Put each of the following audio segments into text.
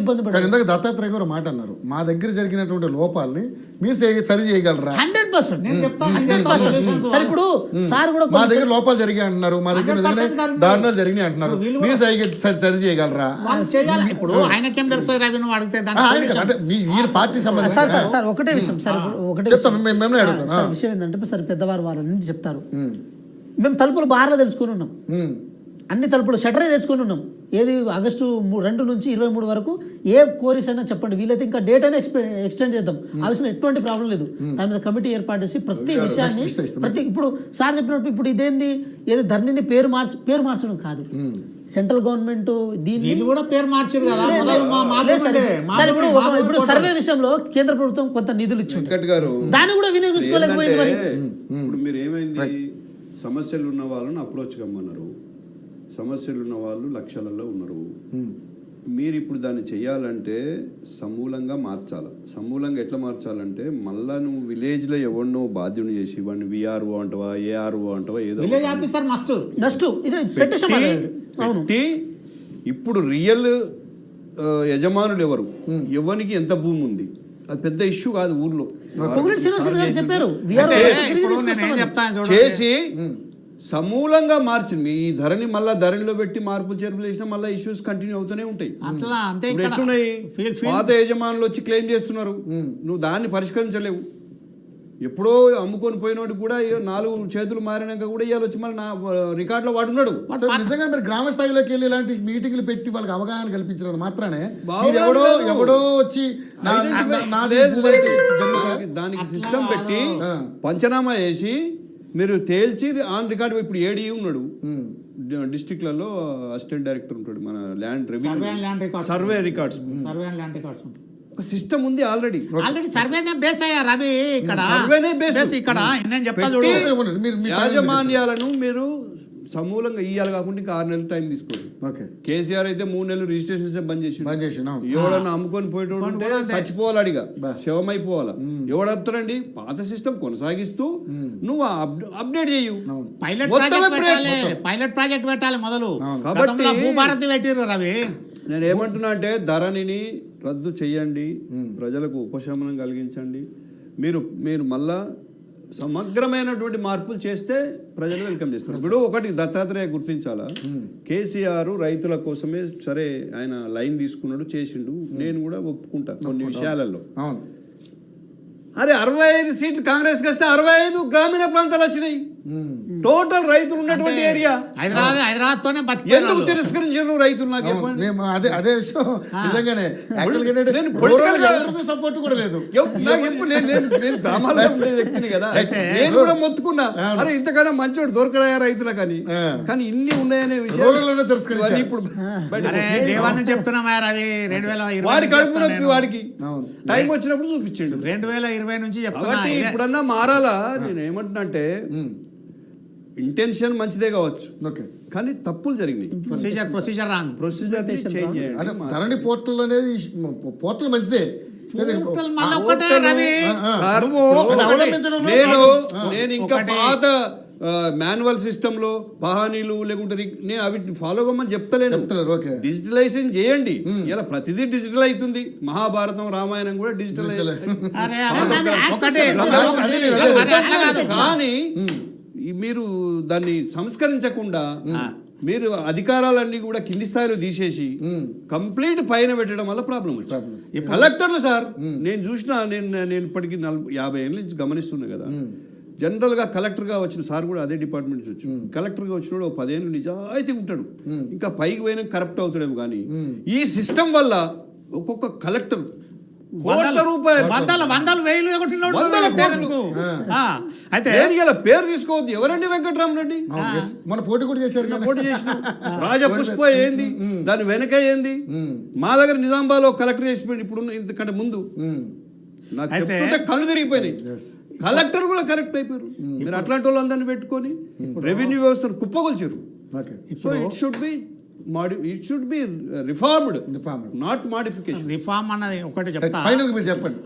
ఇబ్బంది పడతారు. ఇందాక దత్తాత్రేయ గారు మాట అన్నారు, మా దగ్గర జరిగినటువంటి లోపాలని మీరు సరి చేయగలరా? 100%. సరే ఇప్పుడు సార్ కూడా మా దగ్గర లోపాలు జరిగాయి అంటున్నారు, మా దగ్గర దారుణాలు జరిగినాయి అంటున్నారు, మీరు సరి చేయగలరా? ఇప్పుడు ఆయనకేం తెలుస్తుంది రవి నువ్వు అడిగితే అంటే వీళ్ళ పార్టీ సంబంధించి సార్ ఒకటే విషయం సార్, ఒకటే విషయం ఏంటంటే సార్ పెద్దవారు వారని చెప్తారు, మేము తలుపులు బార్లో తెలుసుకుని ఉన్నాం, అన్ని తలుపులు షటరే తెచ్చుకొని ఉన్నాం. ఏది ఆగస్టు 2 నుంచి 23 వరకు ఏ కోరిస్ అయినా చెప్పండి, వీలైతే ఇంకా డేట్ అయినా ఎక్స్టెండ్ చేద్దాం, ఆ విషయంలో ఎటువంటి ప్రాబ్లం లేదు. దాని మీద కమిటీ ఏర్పాటు చేసి ప్రతి విషయాన్ని ఇప్పుడు సార్ చెప్పినట్టు ఇప్పుడు ఇదేంది ఏదో ధరణిని పేరు మార్చడం కాదు, సెంట్రల్ గవర్నమెంట్ దీన్ని కూడా పేరు మార్చారు కదా. ఇప్పుడు సర్వే విషయంలో కేంద్ర ప్రభుత్వం కొంత నిధులు ఇచ్చింది, దాన్ని కూడా వినియోగించుకోలేకపోయింది. మరి ఇప్పుడు మీరు ఏమైంది, సమస్యలు ఉన్న వాళ్ళని అప్రోచ్ కమ్మన్నారు, సమస్యలు ఉన్న వాళ్ళు లక్షలలో ఉన్నారు. మీరు ఇప్పుడు దాన్ని చేయాలంటే సమూలంగా మార్చాలి. సమూలంగా ఎట్లా మార్చాలంటే మళ్ళా నువ్వు విలేజ్లో ఎవరినో బాధ్యుని చేసి వాడిని విఆర్ఓ అంటవా ఏఆర్ఓ అంటవా ఏదో పెట్టి ఇప్పుడు రియల్ యజమానులు ఎవరు, ఎవరికి ఎంత భూమి ఉంది, అది పెద్ద ఇష్యూ కాదు ఊర్లో చేసి సమూలంగా మార్చింది. ఈ ధరని మళ్ళీ ధరణిలో పెట్టి మార్పులు చేర్పులు చేసినా మళ్ళీ ఇష్యూస్ కంటిన్యూ అవుతూనే ఉంటాయి. ఎట్లున్నాయి, పాత యజమానులు వచ్చి క్లెయిమ్ చేస్తున్నారు, నువ్వు దాన్ని పరిష్కరించలేవు. ఎప్పుడో అమ్ముకొని పోయినోడు కూడా 4 చేతులు మారినాక కూడా ఇవాళ వచ్చి మళ్ళీ నా రికార్డులో వాడున్నాడు. నిజంగా మీరు గ్రామ స్థాయిలోకి వెళ్ళి ఇలాంటి మీటింగ్లు పెట్టి వాళ్ళకి అవగాహన కల్పించినది మాత్రానే ఎవడో వచ్చి దానికి సిస్టమ్ పెట్టి పంచనామా చేసి మీరు తేల్చి ఆన్ రికార్డు. ఇప్పుడు ఏడీ ఉన్నాడు డిస్ట్రిక్ట్లలో, అసిస్టెంట్ డైరెక్టర్ ఉంటాడు, మన ల్యాండ్ రెవెన్యూ సర్వే రికార్డ్స్ ఒక సిస్టమ్ ఉంది ఆల్రెడీ. సర్వేనే బేస్ అయ్యా రవి, ఇక్కడ ఇక్కడ నేను చెప్తాను, యాజమాన్యాలను మీరు సమూలంగా ఇయ్యాలి కాకుండా ఇంకా 6 నెలలు టైం తీసుకోండి. కేసీఆర్ అయితే 3 నెలలు రిజిస్ట్రేషన్ బంద్ చేసి ఎవడన్నా అమ్ముకొని పోయేటోడు ఉంటే చచ్చిపోవాలి, అడిగా శవమైపోవాలా. ఎవడొస్తారండి పాత సిస్టమ్ కొనసాగిస్తూ నువ్వు అప్డేట్ చేయు, పైలట్ ప్రాజెక్ట్ పెట్టాలి మొదలు. కాబట్టి భూభారతి పెట్టిర్రు రవి. నేను ఏమంటున్నా అంటే ధరణిని రద్దు చేయండి, ప్రజలకు ఉపశమనం కలిగించండి. మీరు మళ్ళా సమగ్రమైనటువంటి మార్పులు చేస్తే ప్రజలు వెల్కమ్ చేస్తారు. ఇప్పుడు ఒకటి దత్తాత్రేయ గుర్తించాలా, కేసీఆర్ రైతుల కోసమే సరే ఆయన లైన్ తీసుకున్నాడు చేసిండు, నేను కూడా ఒప్పుకుంటా కొన్ని విషయాలలో. అరే 65 సీట్లు కాంగ్రెస్ వస్తే 65 గ్రామీణ ప్రాంతాలు వచ్చినాయి. టోటల్ రైతులు ఉన్నటువంటి ఏరియా ఎందుకు తిరస్కరించారు రైతులు? నాకు అదే విషయం నిజంగానే సపోర్ట్ కూడా లేదు. నేను గ్రామాల్లో ఉండే వ్యక్తిని కదా, నేను కూడా మొత్తుకున్నా, అరే ఇంతకన్నా మంచోడు దొరకడాయా రైతులకు అని. కానీ ఇన్ని ఉన్నాయనే విషయం ఇప్పుడు వాడి కడుపు నొప్పి వాడికి టైం వచ్చినప్పుడు చూపించాడు. 2020 నుంచి ఇప్పుడన్నా మారాలా. నేను ఏమంటున్నా అంటే ఇంటెన్షన్ మంచిదే కావచ్చు, కానీ తప్పులు జరిగినాయి. ప్రొసీజర్ ధరణి పోర్టల్ అనేది పోర్టల్ మంచిదే. నేను ఇంకా పాత మాన్యువల్ సిస్టమ్ లో పహానీలు లేకుంటే నేను అవి ఫాలో కమ్మని చెప్తలేను. డిజిటలైజేషన్ చేయండి, ఇలా ప్రతిదీ డిజిటల్ అవుతుంది. మహాభారతం రామాయణం కూడా డిజిటల్. కానీ మీరు దాన్ని సంస్కరించకుండా మీరు అధికారాలన్నీ కూడా కింది స్థాయిలో తీసేసి కంప్లీట్ పైన పెట్టడం వల్ల ప్రాబ్లం వచ్చింది. కలెక్టర్లు సార్ నేను చూసినా, నేను ఇప్పటికీ 50 ఏళ్ళ నుంచి గమనిస్తున్నా కదా, జనరల్గా కలెక్టర్గా వచ్చిన సార్ కూడా అదే డిపార్ట్మెంట్ నుంచి వచ్చి కలెక్టర్గా వచ్చినాడు 10 ఏళ్ళు నిజాయితీ ఉంటాడు, ఇంకా పైకి పోయినా కరప్ట్ అవుతాడేమో. కానీ ఈ సిస్టమ్ వల్ల ఒక్కొక్క కలెక్టర్ పేరు తీసుకోవద్దు. ఎవరండి వెంకటరామరెడ్డి? మన పోటీ కూడా చేశారు, పోటీ చేసిన రాజపుష్ప ఏంది, దాని వెనక ఏంది? మా దగ్గర నిజామాబాద్లో కలెక్టర్ చేసిపోయింది ఇప్పుడు ఇంతకంటే ముందు. నాకు చెప్తుంటే కళ్ళు తిరిగిపోయినాయి. కలెక్టర్ కూడా కరెక్ట్ అయిపోయారు. మీరు అట్లాంటి వాళ్ళందరినీ పెట్టుకొని రెవెన్యూ వ్యవస్థను కుప్పగొల్చారు. So it should be it should be reformed Reformed. Not modification. Reform అన్నది ఒకటి చెప్తా. ఫైనల్ మీరు చెప్పండి.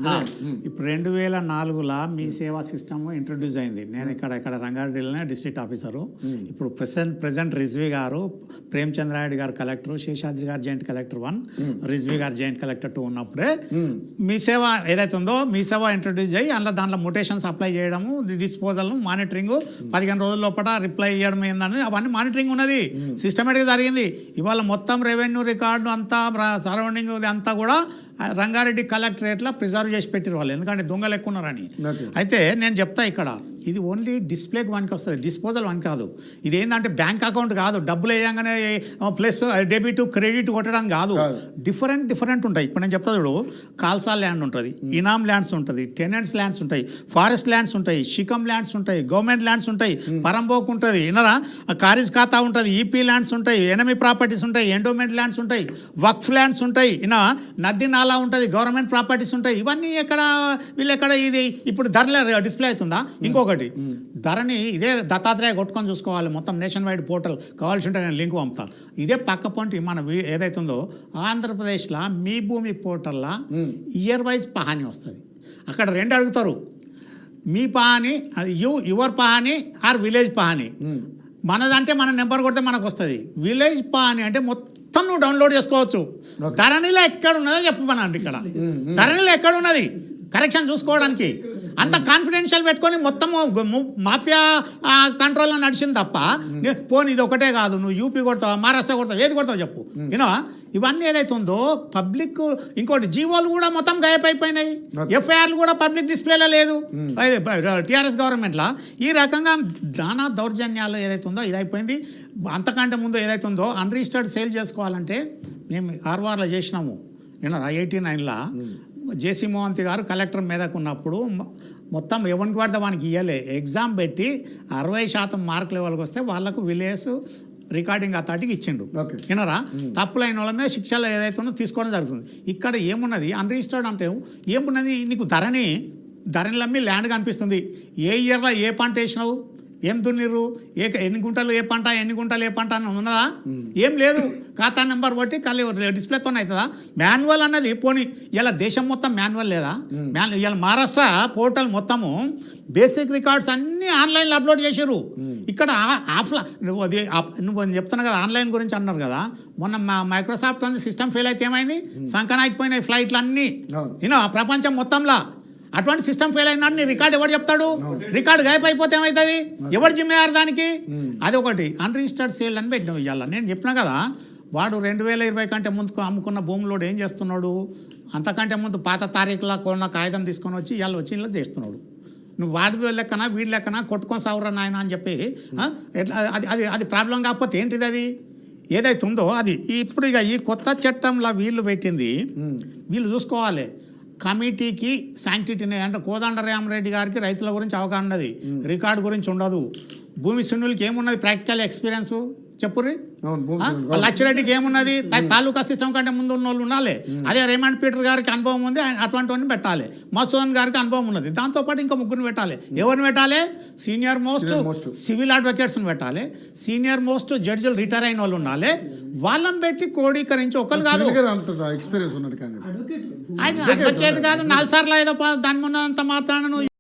ఇప్పుడు 2004లో మీ సేవా సిస్టమ్ ఇంట్రొడ్యూస్ అయింది. నేను ఇక్కడ రంగారెడ్డిలోనే డిస్ట్రిక్ట్ ఆఫీసరు. ఇప్పుడు ప్రెసెంట్ రిజ్వీ గారు, ప్రేమచంద్రారెడ్డి గారు కలెక్టర్, శేషాద్రి గారు జాయింట్ కలెక్టర్ 1, రిజ్వీ గారు జాయింట్ కలెక్టర్ 2 ఉన్నప్పుడే మీ సేవ ఏదైతే ఉందో మీ సేవ ఇంట్రొడ్యూస్ అయ్యి దాంట్లో మొటేషన్స్ అప్లై చేయడము, డిస్పోజల్, మానిటరింగ్, 15 రోజుల లోపల రిప్లై ఇవ్వడం ఏందనేది అవన్నీ మానిటరింగ్ ఉన్నది, సిస్టమేటిక్గా జరిగింది. ఇవాళ మొత్తం రెవెన్యూ రికార్డు అంతా సరౌండింగ్ అంతా కూడా రంగారెడ్డి కలెక్టరేట్లో ప్రిజర్వ్ చేసి పెట్టిరు వాళ్ళు, ఎందుకంటే దొంగలు ఎక్కువ ఉన్నారని. అయితే నేను చెప్తా, ఇక్కడ ఇది ఓన్లీ డిస్ప్లేకి వన్కి వస్తుంది, డిస్పోజల్ వన్ కాదు. ఇది ఏంటంటే బ్యాంక్ అకౌంట్ కాదు, డబ్బులు వేయంగానే ప్లస్ డెబిట్ క్రెడిట్ కొట్టడానికి కాదు, డిఫరెంట్ ఉంటాయి. ఇప్పుడు నేను చెప్తా చూడు, కాల్సా ల్యాండ్ ఉంటుంది, ఇనామ్ ల్యాండ్స్ ఉంటుంది, టెనెంట్స్ ల్యాండ్స్ ఉంటాయి, ఫారెస్ట్ ల్యాండ్స్ ఉంటాయి, షికమ్ ల్యాండ్స్ ఉంటాయి, గవర్నమెంట్ ల్యాండ్స్ ఉంటాయి, పరంబోక్ ఉంటుంది, ఇనరా కారిజ్ ఖాతా ఉంటుంది, ఈపీ ల్యాండ్స్ ఉంటాయి, ఎనమీ ప్రాపర్టీస్ ఉంటాయి, ఎండోమెంట్ ల్యాండ్స్ ఉంటాయి, వక్ఫ్ ల్యాండ్స్ ఉంటాయి, నది నాలా ఉంటుంది, గవర్నమెంట్ ప్రాపర్టీస్ ఉంటాయి. ఇవన్నీ వీళ్ళు ఎక్కడ ఇది ఇప్పుడు ధరలే డిస్ప్లే అవుతుందా? ఇంకొకటి ధరని ఇదే దత్తాత్రేయ కొట్టుకొని చూసుకోవాలి, మొత్తం నేషన్ వైడ్ పోర్టల్ కావాల్సి ఉంటే నేను లింక్ పంపుతా. ఇదే పక్క పొంటి మన ఏదైతే ఉందో ఆంధ్రప్రదేశ్లో మీ భూమి పోర్టల్లో ఇయర్ వైజ్ పహాని వస్తుంది. అక్కడ 2 అడుగుతారు, మీ పహాని యువర్ పహాని ఆర్ విలేజ్ పహాని. మనదంటే మన నెంబర్ కొడితే మనకు వస్తుంది. విలేజ్ పహాని అంటే మొత్తం నువ్వు డౌన్లోడ్ చేసుకోవచ్చు. ధరణిలో ఎక్కడ ఉన్నదో చెప్పమనండి. ఇక్కడ ధరణిలో ఎక్కడ ఉన్నది కరెక్షన్ చూసుకోవడానికి అంత కాన్ఫిడెన్షియల్ పెట్టుకొని మొత్తము మాఫియా కంట్రోల్లో నడిచింది తప్ప పోనీ ఇది ఒకటే కాదు, నువ్వు యూపీ కొడతావా, మహారాష్ట్ర కొడతావు, ఏది కొడతావు చెప్పు. యూనో ఇవన్నీ ఏదైతే ఉందో పబ్లిక్, ఇంకోటి జీవోలు కూడా మొత్తం గాయపైపోయినాయి, ఎఫ్ఐఆర్లు కూడా పబ్లిక్ డిస్ప్లేలో లేదు టీఆర్ఎస్ గవర్నమెంట్లో. ఈ రకంగా నానా దౌర్జన్యాలు ఏదైతే ఉందో ఇది అయిపోయింది. అంతకంటే ముందు ఏదైతే ఉందో అన్రిజిస్టర్డ్ సేల్ చేసుకోవాలంటే మేము ఆర్వార్లో చేసినాము. 89లో జేసీ మోహంతి గారు కలెక్టర్ మీదకు ఉన్నప్పుడు మొత్తం ఎవరికి పడితే వానికి ఇవ్వలే, ఎగ్జామ్ పెట్టి 60% మార్క్ లెవెల్కి వస్తే వాళ్ళకు విలేజ్ రికార్డింగ్ అథారిటీకి ఇచ్చిండు. వినరా, తప్పులైన వాళ్ళ మీద శిక్షలు ఏదైతే ఉందో తీసుకోవడం జరుగుతుంది. ఇక్కడ ఏమున్నది అన్రిజిస్టర్డ్ అంటే ఏమున్నది, నీకు ధరణిలో మీ ల్యాండ్ కనిపిస్తుంది, ఏ ఇయర్లో ఏ పంట వేసినావు, ఏం దున్నిర్రు, ఎన్ని గుంటలు ఏ పంట, ఎన్ని గుంటలు ఏ పంట అని ఉన్నదా? ఏం లేదు. ఖాతా నెంబర్ బట్టి డిస్ప్లేతో అవుతుందా? మాన్యువల్ అన్నది పోనీ ఇలా దేశం మొత్తం మాన్యువల్ లేదా? ఇలా మహారాష్ట్ర పోర్టల్ మొత్తము బేసిక్ రికార్డ్స్ అన్నీ ఆన్లైన్లో అప్లోడ్ చేశారు. ఇక్కడ నువ్వు చెప్తున్నా కదా ఆన్లైన్ గురించి అన్నారు కదా, మొన్న మైక్రోసాఫ్ట్ సిస్టమ్ ఫెయిల్ అయితే ఏమైంది, సంకనాయిపోయినాయి ఫ్లైట్లు అన్నీ ప్రపంచం మొత్తంలో. అటువంటి సిస్టమ్ ఫెయిల్ అయినాడు, నీ రికార్డు ఎవరు చెప్తాడు? రికార్డు గాయప్ అయిపోతే ఏమవుతుంది? ఎవరు జిమ్మేయారు దానికి? అది ఒకటి అన్రిజిస్టర్డ్ సేల్ అని పెట్టిన ఇవ్వాలి. నేను చెప్పినా కదా, వాడు 2020 కంటే ముందు అమ్ముకున్న భూమిలోడు ఏం చేస్తున్నాడు, అంతకంటే ముందు పాత తారీఖులా కొన్న కాగితం తీసుకొని వచ్చి ఇవాళ వచ్చి ఇలా చేస్తున్నాడు. నువ్వు వాడి లెక్కన వీడి లెక్కన కొట్టుకొని సావురా నాయన అని చెప్పి ఎట్లా అది ప్రాబ్లం కాకపోతే ఏంటిది? అది ఏదైతే ఉందో అది ఇప్పుడు ఇక ఈ కొత్త చట్టంలో వీళ్ళు పెట్టింది వీళ్ళు చూసుకోవాలి. కమిటీకి శాంక్టిటీని అంటే కోదండరామరెడ్డి గారికి రైతుల గురించి అవగాహన ఉన్నది, రికార్డు గురించి ఉండదు. భూమి సున్నులకి ఏమున్నది ప్రాక్టికల్ ఎక్స్పీరియన్స్ చెప్పుర్రి. లచ్చిరెడ్డికి ఏమున్నది, తాలూకా సిస్టమ్ కంటే ముందు ఉన్న వాళ్ళు ఉండాలి. అదే రేమండ్ పీటర్ గారికి అనుభవం ఉంది, అటువంటివన్నీ పెట్టాలి. మసూదన్ గారికి అనుభవం ఉన్నది, దాంతోపాటు ఇంకా 3 పెట్టాలి. ఎవరిని పెట్టాలి? సీనియర్ మోస్ట్ సివిల్ అడ్వకేట్స్ని పెట్టాలి, సీనియర్ మోస్ట్ జడ్జిలు రిటైర్ అయిన వాళ్ళు ఉండాలి. వాళ్ళని పెట్టి క్రోడీకరించి ఒకరు కాదు, ఎక్స్పీరియన్స్ ఉన్నది అడ్వకేట్ కాదు 4 సార్లు ఏదో దాని ఉన్నంత మాత్రాన